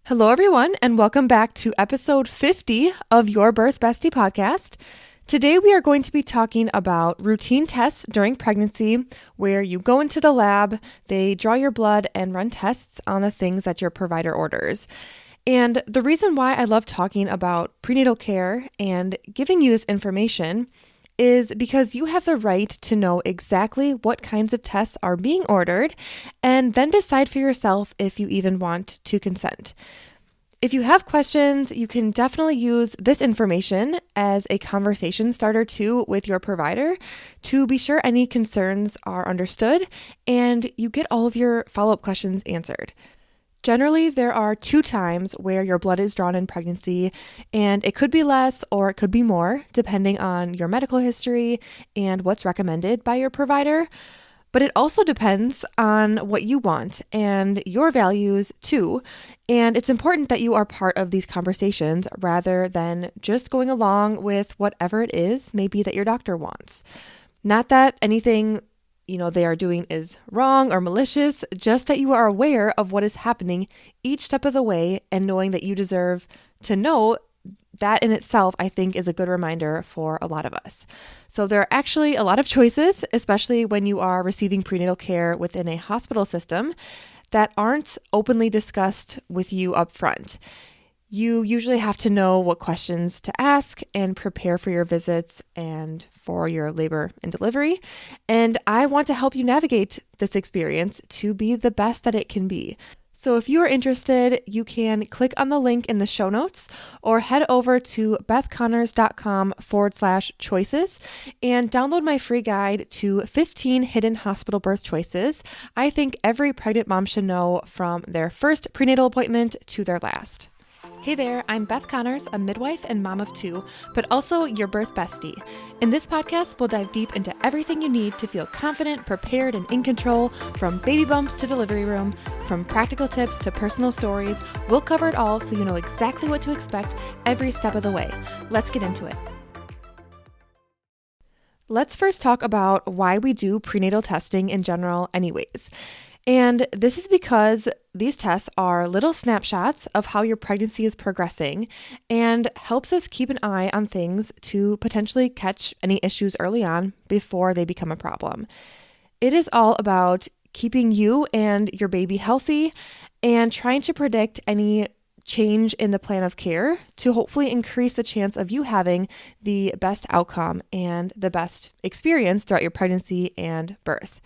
Hello, everyone, and welcome back to episode 50 of Your Birth Bestie podcast. Today, we are going to be talking about routine tests during pregnancy, where you go into the lab, they draw your blood, and run tests on the things that your provider orders. And the reason why I love talking about prenatal care and giving you this information is because you have the right to know exactly what kinds of tests are being ordered and then decide for yourself if you even want to consent. If you have questions, you can definitely use this information as a conversation starter too with your provider to be sure any concerns are understood and you get all of your follow-up questions answered. Generally, there are 2 times where your blood is drawn in pregnancy, and it could be less or it could be more, depending on your medical history and what's recommended by your provider. But it also depends on what you want and your values too. And it's important that you are part of these conversations rather than just going along with whatever it is maybe that your doctor wants. Not that anything they are doing is wrong or malicious, just that you are aware of what is happening each step of the way and knowing that you deserve to know that in itself, I think, is a good reminder for a lot of us. So there are actually a lot of choices, especially when you are receiving prenatal care within a hospital system that aren't openly discussed with you up front. You usually have to know what questions to ask and prepare for your visits and for your labor and delivery. And I want to help you navigate this experience to be the best that it can be. So if you are interested, you can click on the link in the show notes or head over to bethconnors.com/choices and download my free guide to 15 hidden hospital birth choices I think every pregnant mom should know from their first prenatal appointment to their last. Hey there, I'm Beth Connors, a midwife and mom of 2, but also your birth bestie. In this podcast, we'll dive deep into everything you need to feel confident, prepared, and in control, from baby bump to delivery room, from practical tips to personal stories. We'll cover it all so you know exactly what to expect every step of the way. Let's get into it. Let's first talk about why we do prenatal testing in general anyways. And this is because these tests are little snapshots of how your pregnancy is progressing and helps us keep an eye on things to potentially catch any issues early on before they become a problem. It is all about keeping you and your baby healthy and trying to predict any change in the plan of care to hopefully increase the chance of you having the best outcome and the best experience throughout your pregnancy and birth.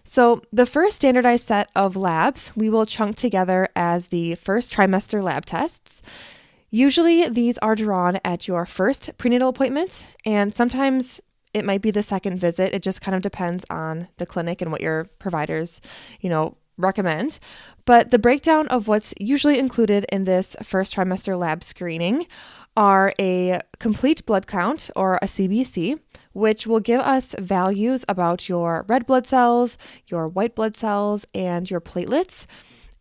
So the first standardized set of labs we will chunk together as the first trimester lab tests. Usually these are drawn at your first prenatal appointment, and sometimes it might be the second visit. It just kind of depends on the clinic and what your providers, recommend. But the breakdown of what's usually included in this first trimester lab screening are a complete blood count, or a CBC, which will give us values about your red blood cells, your white blood cells, and your platelets.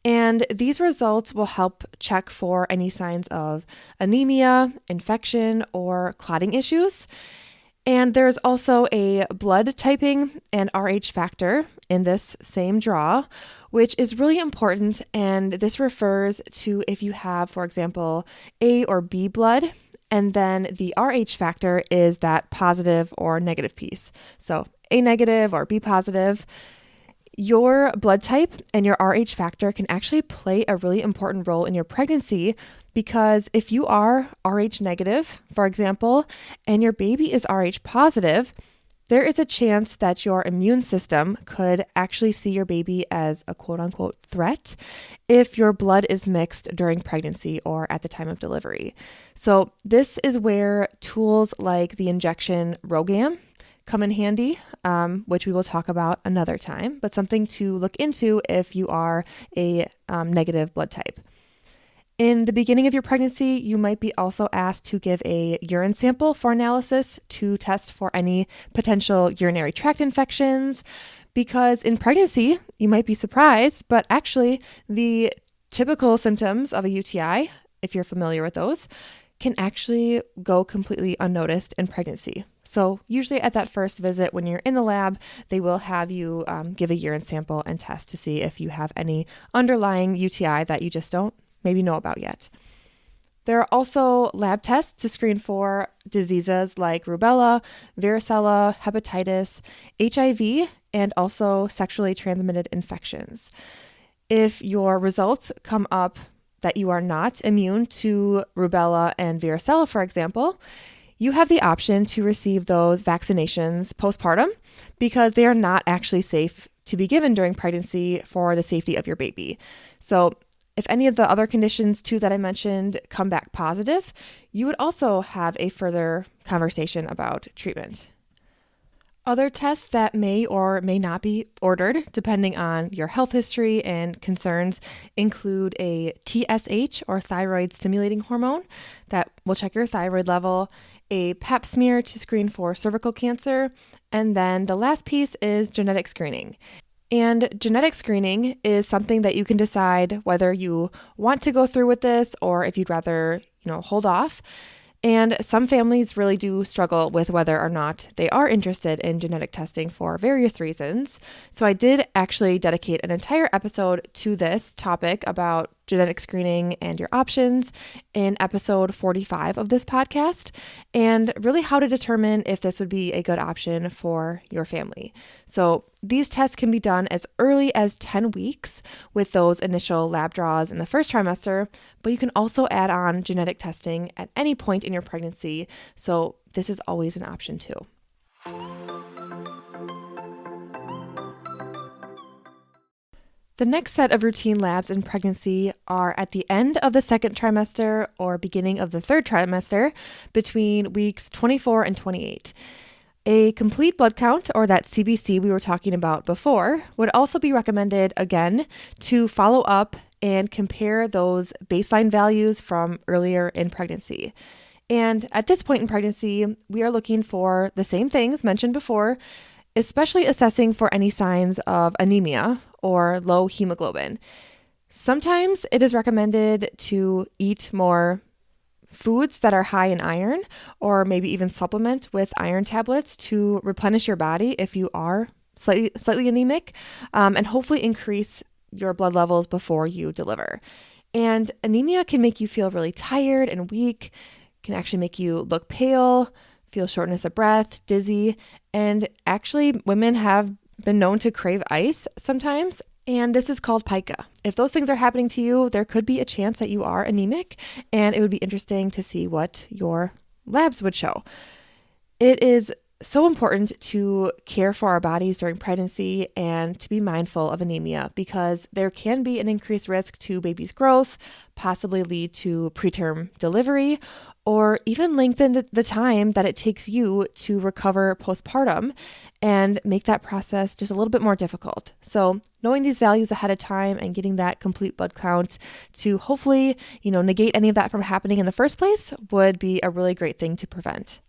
And these results will help check for any signs of anemia, infection, or clotting issues. And there's also a blood typing and RH factor in this same draw, which is really important. And this refers to if you have, for example, A or B blood, and then the RH factor is that positive or negative piece. So A negative or B positive. Your blood type and your RH factor can actually play a really important role in your pregnancy, because if you are RH negative, for example, and your baby is RH positive, there is a chance that your immune system could actually see your baby as a quote unquote threat if your blood is mixed during pregnancy or at the time of delivery. So this is where tools like the injection RhoGAM come in handy, which we will talk about another time, but something to look into if you are a negative blood type. In the beginning of your pregnancy, you might be also asked to give a urine sample for analysis to test for any potential urinary tract infections, because in pregnancy, you might be surprised, but actually the typical symptoms of a UTI, if you're familiar with those, can actually go completely unnoticed in pregnancy. So usually at that first visit when you're in the lab, they will have you give a urine sample and test to see if you have any underlying UTI that you just don't maybe know about yet. There are also lab tests to screen for diseases like Rubella, Varicella, Hepatitis, HIV, and also sexually transmitted infections. If your results come up that you are not immune to Rubella and Varicella, for example, you have the option to receive those vaccinations postpartum because they are not actually safe to be given during pregnancy for the safety of your baby. So if any of the other conditions too that I mentioned come back positive, you would also have a further conversation about treatment. Other tests that may or may not be ordered, depending on your health history and concerns, include a TSH or thyroid stimulating hormone that will check your thyroid level, a pap smear to screen for cervical cancer, and then the last piece is genetic screening. And genetic screening is something that you can decide whether you want to go through with this or if you'd rather, hold off. And some families really do struggle with whether or not they are interested in genetic testing for various reasons. So I did actually dedicate an entire episode to this topic about genetic screening and your options in episode 45 of this podcast, and really how to determine if this would be a good option for your family. So these tests can be done as early as 10 weeks with those initial lab draws in the first trimester, but you can also add on genetic testing at any point in your pregnancy. So this is always an option too. The next set of routine labs in pregnancy are at the end of the second trimester or beginning of the third trimester between weeks 24 and 28. A complete blood count, or that CBC we were talking about before, would also be recommended again to follow up and compare those baseline values from earlier in pregnancy. And at this point in pregnancy, we are looking for the same things mentioned before, especially assessing for any signs of anemia or low hemoglobin. Sometimes it is recommended to eat more foods that are high in iron, or maybe even supplement with iron tablets to replenish your body if you are slightly anemic, and hopefully increase your blood levels before you deliver. And anemia can make you feel really tired and weak, can actually make you look pale, feel shortness of breath, dizzy, and actually women have been known to crave ice sometimes. And this is called pica. If those things are happening to you, there could be a chance that you are anemic, and it would be interesting to see what your labs would show. It is so important to care for our bodies during pregnancy and to be mindful of anemia because there can be an increased risk to baby's growth, possibly lead to preterm delivery, or even lengthen the time that it takes you to recover postpartum and make that process just a little bit more difficult. So knowing these values ahead of time and getting that complete blood count to hopefully, negate any of that from happening in the first place would be a really great thing to prevent.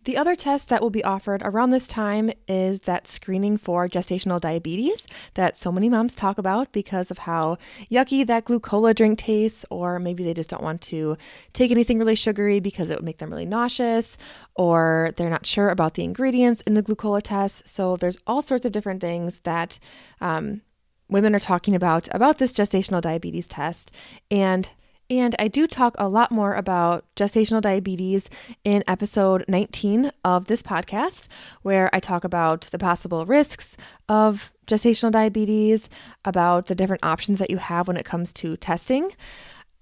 The other test that will be offered around this time is that screening for gestational diabetes that so many moms talk about because of how yucky that glucola drink tastes, or maybe they just don't want to take anything really sugary because it would make them really nauseous, or they're not sure about the ingredients in the glucola test. So there's all sorts of different things that women are talking about this gestational diabetes test. And I do talk a lot more about gestational diabetes in episode 19 of this podcast, where I talk about the possible risks of gestational diabetes, about the different options that you have when it comes to testing.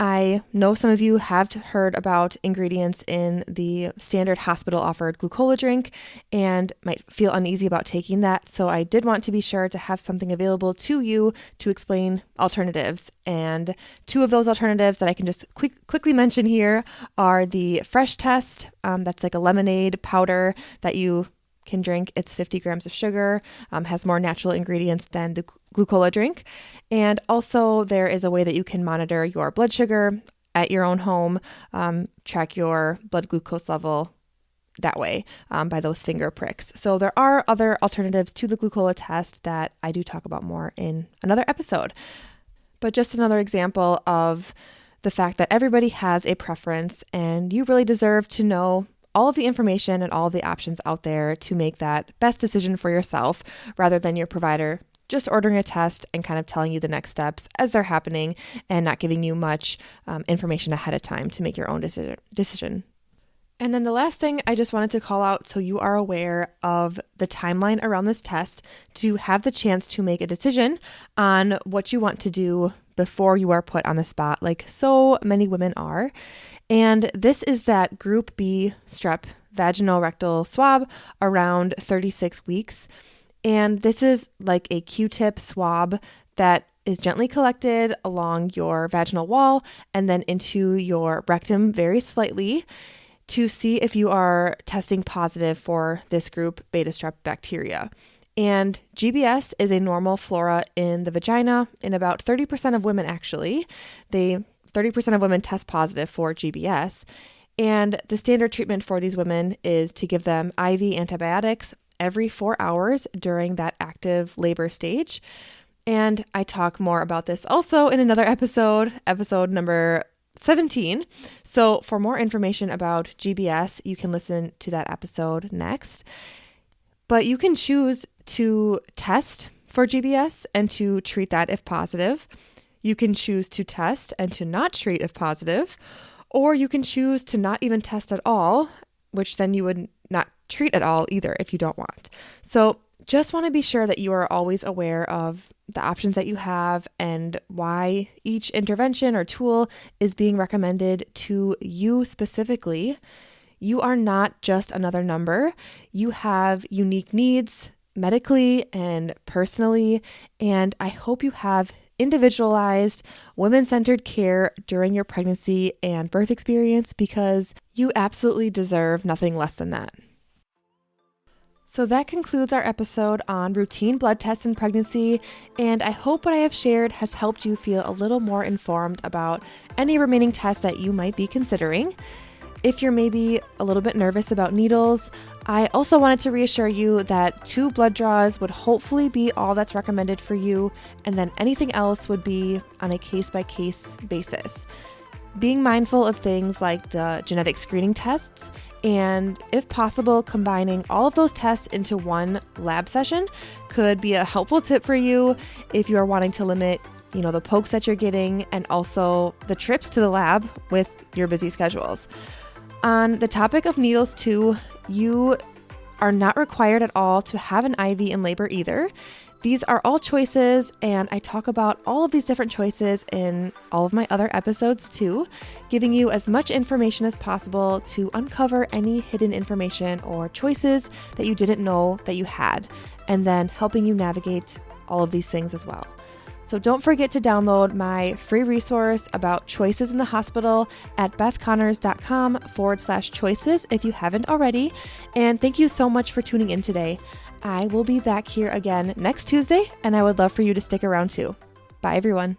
I know some of you have heard about ingredients in the standard hospital offered glucola drink and might feel uneasy about taking that. So I did want to be sure to have something available to you to explain alternatives. And two of those alternatives that I can just quickly mention here are the Fresh Test. That's like a lemonade powder that you can drink. It's 50 grams of sugar, has more natural ingredients than the glucola drink. And also there is a way that you can monitor your blood sugar at your own home, track your blood glucose level that way by those finger pricks. So there are other alternatives to the glucola test that I do talk about more in another episode. But just another example of the fact that everybody has a preference and you really deserve to know all of the information and all of the options out there to make that best decision for yourself rather than your provider just ordering a test and kind of telling you the next steps as they're happening and not giving you much information ahead of time to make your own decision. And then the last thing I just wanted to call out so you are aware of the timeline around this test to have the chance to make a decision on what you want to do before you are put on the spot, like so many women are. And this is that Group B strep vaginal rectal swab around 36 weeks. And this is like a Q-tip swab that is gently collected along your vaginal wall and then into your rectum very slightly to see if you are testing positive for this group beta strep bacteria. And GBS is a normal flora in the vagina in about 30% of women actually. 30% of women test positive for GBS. And the standard treatment for these women is to give them IV antibiotics every 4 hours during that active labor stage. And I talk more about this also in another episode number 17. So for more information about GBS, you can listen to that episode next. But you can choose to test for GBS and to treat that if positive. You can choose to test and to not treat if positive, or you can choose to not even test at all, which then you would not treat at all either if you don't want. So just want to be sure that you are always aware of the options that you have and why each intervention or tool is being recommended to you specifically. You are not just another number. You have unique needs medically and personally, and I hope you have individualized, women-centered care during your pregnancy and birth experience because you absolutely deserve nothing less than that. So that concludes our episode on routine blood tests in pregnancy, and I hope what I have shared has helped you feel a little more informed about any remaining tests that you might be considering. If you're maybe a little bit nervous about needles, I also wanted to reassure you that 2 blood draws would hopefully be all that's recommended for you, and then anything else would be on a case-by-case basis. Being mindful of things like the genetic screening tests, and if possible, combining all of those tests into one lab session could be a helpful tip for you if you are wanting to limit, the pokes that you're getting and also the trips to the lab with your busy schedules. On the topic of needles too, you are not required at all to have an IV in labor either. These are all choices, and I talk about all of these different choices in all of my other episodes too, giving you as much information as possible to uncover any hidden information or choices that you didn't know that you had, and then helping you navigate all of these things as well. So don't forget to download my free resource about choices in the hospital at bethconnors.com/choices if you haven't already. And thank you so much for tuning in today. I will be back here again next Tuesday, and I would love for you to stick around too. Bye, everyone.